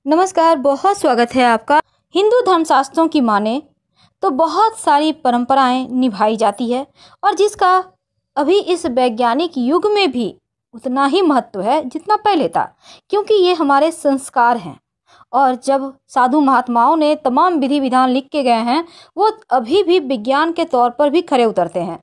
नमस्कार, बहुत स्वागत है आपका। हिंदू धर्मशास्त्रों की माने तो बहुत सारी परंपराएं निभाई जाती है और जिसका अभी इस वैज्ञानिक युग में भी उतना ही महत्व है जितना पहले था, क्योंकि ये हमारे संस्कार हैं। और जब साधु महात्माओं ने तमाम विधि विधान लिख के गए हैं, वो अभी भी विज्ञान के तौर पर भी खरे उतरते हैं।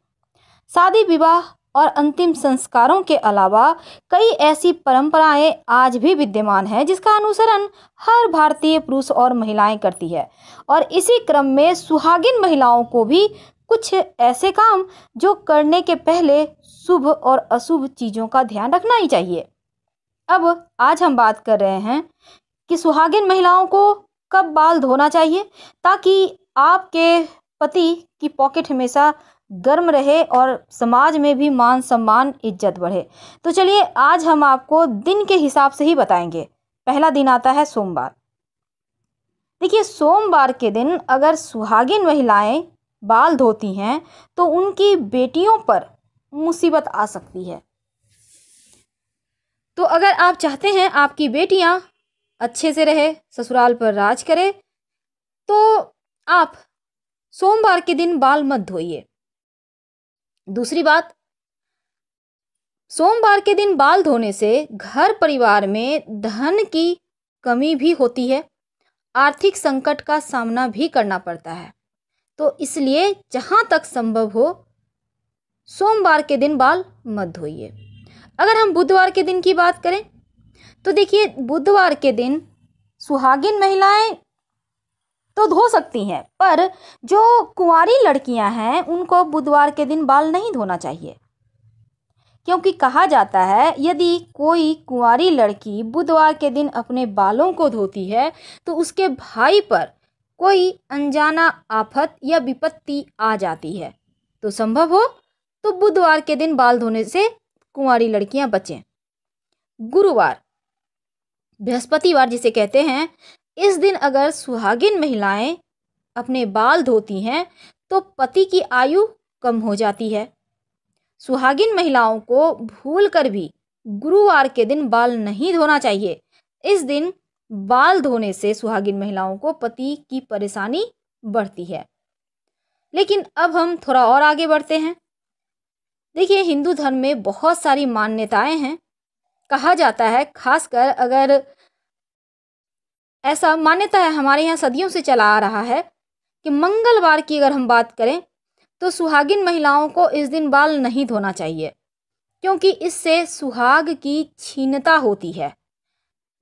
शादी विवाह और अंतिम संस्कारों के अलावा कई ऐसी परंपराएं आज भी विद्यमान हैं जिसका अनुसरण हर भारतीय पुरुष और महिलाएं करती है। और इसी क्रम में सुहागिन महिलाओं को भी कुछ ऐसे काम जो करने के पहले शुभ और अशुभ चीज़ों का ध्यान रखना ही चाहिए। अब आज हम बात कर रहे हैं कि सुहागिन महिलाओं को कब बाल धोना चाहिए ताकि आपके पति की पॉकेट हमेशा गर्म रहे और समाज में भी मान सम्मान इज्जत बढ़े। तो चलिए आज हम आपको दिन के हिसाब से ही बताएंगे। पहला दिन आता है सोमवार। देखिए, सोमवार के दिन अगर सुहागिन महिलाएं बाल धोती हैं तो उनकी बेटियों पर मुसीबत आ सकती है। तो अगर आप चाहते हैं आपकी बेटियां अच्छे से रहे, ससुराल पर राज करे, तो आप सोमवार के दिन बाल मत धोइए। दूसरी बात, सोमवार के दिन बाल धोने से घर परिवार में धन की कमी भी होती है, आर्थिक संकट का सामना भी करना पड़ता है। तो इसलिए जहाँ तक संभव हो सोमवार के दिन बाल मत धोइए। अगर हम बुधवार के दिन की बात करें तो देखिए, बुधवार के दिन सुहागिन महिलाएं तो धो सकती हैं, पर जो कुंवारी लड़कियां हैं उनको बुधवार के दिन बाल नहीं धोना चाहिए, क्योंकि कहा जाता है यदि कोई कुंवारी लड़की बुधवार के दिन अपने बालों को धोती है तो उसके भाई पर कोई अनजाना आफत या विपत्ति आ जाती है। तो संभव हो तो बुधवार के दिन बाल धोने से कुंवारी लड़कियां बचें। गुरुवार, बृहस्पतिवार जिसे कहते हैं, इस दिन अगर सुहागिन महिलाएं अपने बाल धोती हैं तो पति की आयु कम हो जाती है। सुहागिन महिलाओं को भूलकर भी गुरुवार के दिन बाल नहीं धोना चाहिए। इस दिन बाल धोने से सुहागिन महिलाओं को पति की परेशानी बढ़ती है। लेकिन अब हम थोड़ा और आगे बढ़ते हैं। देखिए, हिंदू धर्म में बहुत सारी मान्यताएं हैं। कहा जाता है, खासकर अगर ऐसा मान्यता है, हमारे यहाँ सदियों से चला आ रहा है कि मंगलवार की अगर हम बात करें तो सुहागिन महिलाओं को इस दिन बाल नहीं धोना चाहिए, क्योंकि इससे सुहाग की क्षीणता होती है।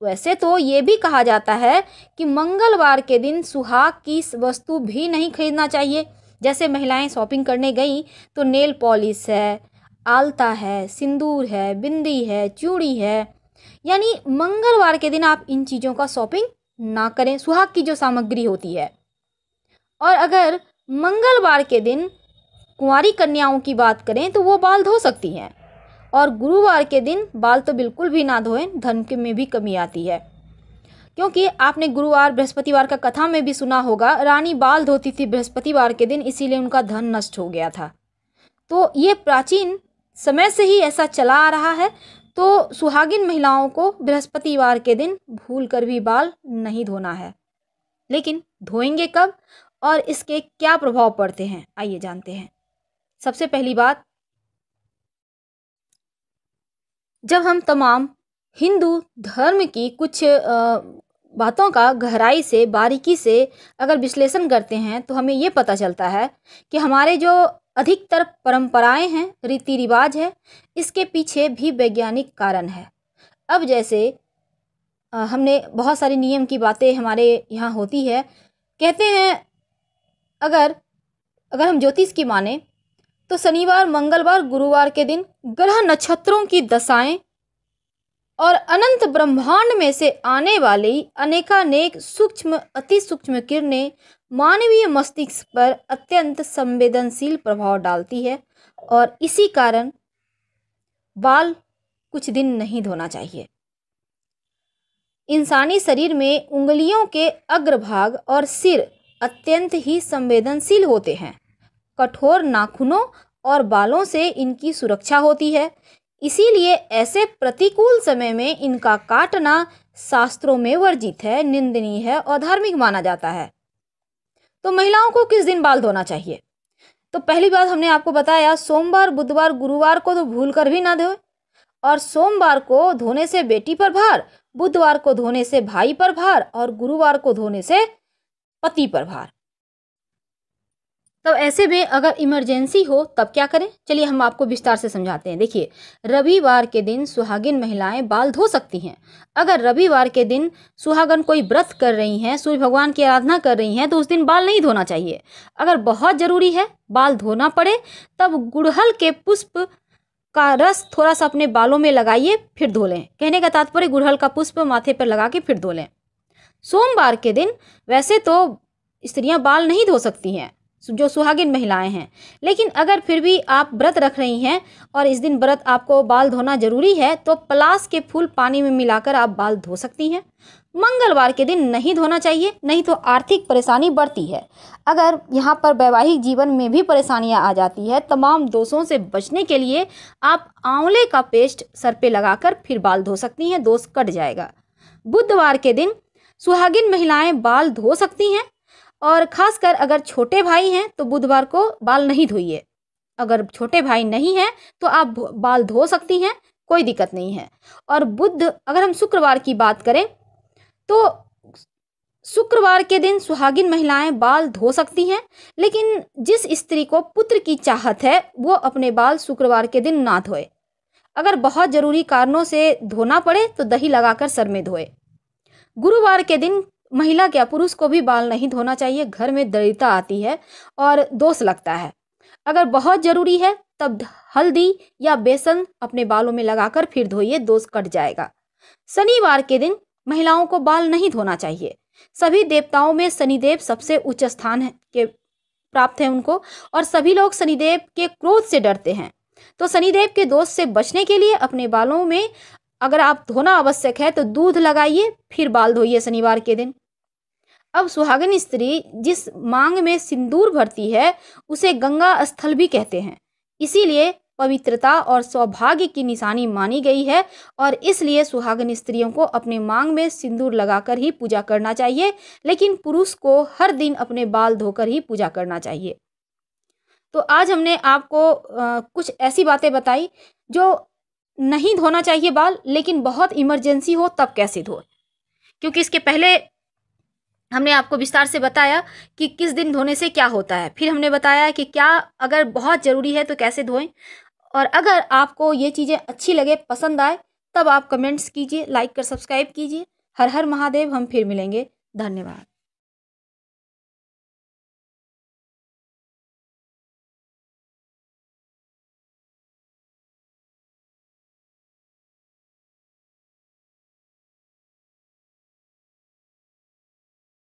वैसे तो ये भी कहा जाता है कि मंगलवार के दिन सुहाग की वस्तु भी नहीं खरीदना चाहिए। जैसे महिलाएं शॉपिंग करने गई तो नेल पॉलिश है, आलता है, सिंदूर है, बिंदी है, चूड़ी है, यानी मंगलवार के दिन आप इन चीज़ों का शॉपिंग ना करें, सुहाग की जो सामग्री होती है। और अगर मंगलवार के दिन कुंवारी कन्याओं की बात करें तो वो बाल धो सकती हैं। और गुरुवार के दिन बाल तो बिल्कुल भी ना धोएं, धन के में भी कमी आती है। क्योंकि आपने गुरुवार बृहस्पतिवार का कथा में भी सुना होगा, रानी बाल धोती थी बृहस्पतिवार के दिन, इसीलिए उनका धन नष्ट हो गया था। तो ये प्राचीन समय से ही ऐसा चला आ रहा है। तो सुहागिन महिलाओं को बृहस्पतिवार के दिन भूल कर भी बाल नहीं धोना है। लेकिन धोएंगे कब और इसके क्या प्रभाव पड़ते हैं, आइए जानते हैं। सबसे पहली बात, जब हम तमाम हिंदू धर्म की कुछ बातों का गहराई से, बारीकी से अगर विश्लेषण करते हैं तो हमें ये पता चलता है कि हमारे जो अधिकतर परंपराएं हैं, रीति रिवाज है, इसके पीछे भी वैज्ञानिक कारण है। अब जैसे हमने बहुत सारी नियम की बातें हमारे यहाँ होती है। कहते हैं अगर हम ज्योतिष की माने तो शनिवार, मंगलवार, गुरुवार के दिन ग्रह नक्षत्रों की दशाएं और अनंत ब्रह्मांड में से आने वाली अनेकानेक सूक्ष्म, अति सूक्ष्म किरणें मानवीय मस्तिष्क पर अत्यंत संवेदनशील प्रभाव डालती है। और इसी कारण बाल कुछ दिन नहीं धोना चाहिए। इंसानी शरीर में उंगलियों के अग्रभाग और सिर अत्यंत ही संवेदनशील होते हैं। कठोर नाखूनों और बालों से इनकी सुरक्षा होती है। इसीलिए ऐसे प्रतिकूल समय में इनका काटना शास्त्रों में वर्जित है, निंदनीय है और धार्मिक माना जाता है। तो महिलाओं को किस दिन बाल धोना चाहिए? तो पहली बात हमने आपको बताया, सोमवार, बुधवार, गुरुवार को तो भूल कर भी ना धोए। और सोमवार को धोने से बेटी पर भार, बुधवार को धोने से भाई पर भार और गुरुवार को धोने से पति पर भार। तो ऐसे में अगर इमरजेंसी हो तब क्या करें? चलिए हम आपको विस्तार से समझाते हैं। देखिए, रविवार के दिन सुहागिन महिलाएं बाल धो सकती हैं। अगर रविवार के दिन सुहागन कोई व्रत कर रही हैं, सूर्य भगवान की आराधना कर रही हैं, तो उस दिन बाल नहीं धोना चाहिए। अगर बहुत जरूरी है, बाल धोना पड़े, तब गुड़हल के पुष्प का रस थोड़ा सा अपने बालों में लगाइए, फिर धो लें। कहने का तात्पर्य गुड़हल का पुष्प माथे पर लगा के फिर धो लें। सोमवार के दिन वैसे तो स्त्रियां बाल नहीं धो सकती हैं, जो सुहागिन महिलाएं हैं, लेकिन अगर फिर भी आप व्रत रख रही हैं और इस दिन व्रत आपको बाल धोना जरूरी है, तो पलास के फूल पानी में मिलाकर आप बाल धो सकती हैं। मंगलवार के दिन नहीं धोना चाहिए, नहीं तो आर्थिक परेशानी बढ़ती है। अगर यहाँ पर वैवाहिक जीवन में भी परेशानियाँ आ जाती है, तमाम दोषों से बचने के लिए आप आंवले का पेस्ट सर पे लगाकर फिर बाल धो सकती हैं, दोष कट जाएगा। बुधवार के दिन सुहागिन महिलाएं बाल धो सकती हैं, और खासकर अगर छोटे भाई हैं तो बुधवार को बाल नहीं धोइए। अगर छोटे भाई नहीं हैं तो आप बाल धो सकती हैं, कोई दिक्कत नहीं है। और अगर हम शुक्रवार की बात करें तो शुक्रवार के दिन सुहागिन महिलाएं बाल धो सकती हैं, लेकिन जिस स्त्री को पुत्र की चाहत है वो अपने बाल शुक्रवार के दिन ना धोए। अगर बहुत जरूरी कारणों से धोना पड़े तो दही लगाकर सर में धोए। गुरुवार के दिन महिला क्या पुरुष को भी बाल नहीं धोना चाहिए, घर में दरिद्रता आती है और दोष लगता है। अगर बहुत जरूरी है तब हल्दी या बेसन अपने बालों में लगाकर फिर धोइए, दोष कट जाएगा। शनिवार के दिन महिलाओं को बाल नहीं धोना चाहिए। सभी देवताओं में शनिदेव सबसे उच्च स्थान है के प्राप्त है उनको, और सभी लोग शनिदेव के क्रोध से डरते हैं। तो शनिदेव के दोष से बचने के लिए अपने बालों में अगर आप धोना आवश्यक है तो दूध लगाइए, फिर बाल धोइए शनिवार के दिन। अब सुहागिन स्त्री जिस मांग में सिंदूर भरती है उसे गंगा स्थल भी कहते हैं, इसीलिए पवित्रता और सौभाग्य की निशानी मानी गई है, और इसलिए सुहागिन स्त्रियों को अपने मांग में सिंदूर लगाकर ही पूजा करना चाहिए, लेकिन पुरुष को हर दिन अपने बाल धोकर ही पूजा करना चाहिए। तो आज हमने आपको कुछ ऐसी बातें बताई जो नहीं धोना चाहिए बाल, लेकिन बहुत इमरजेंसी हो तब कैसे धोए, क्योंकि इसके पहले हमने आपको विस्तार से बताया कि किस दिन धोने से क्या होता है। फिर हमने बताया कि क्या अगर बहुत ज़रूरी है तो कैसे धोएं। और अगर आपको ये चीज़ें अच्छी लगे, पसंद आए, तब आप कमेंट्स कीजिए, लाइक कर सब्सक्राइब कीजिए। हर हर महादेव। हम फिर मिलेंगे। धन्यवाद।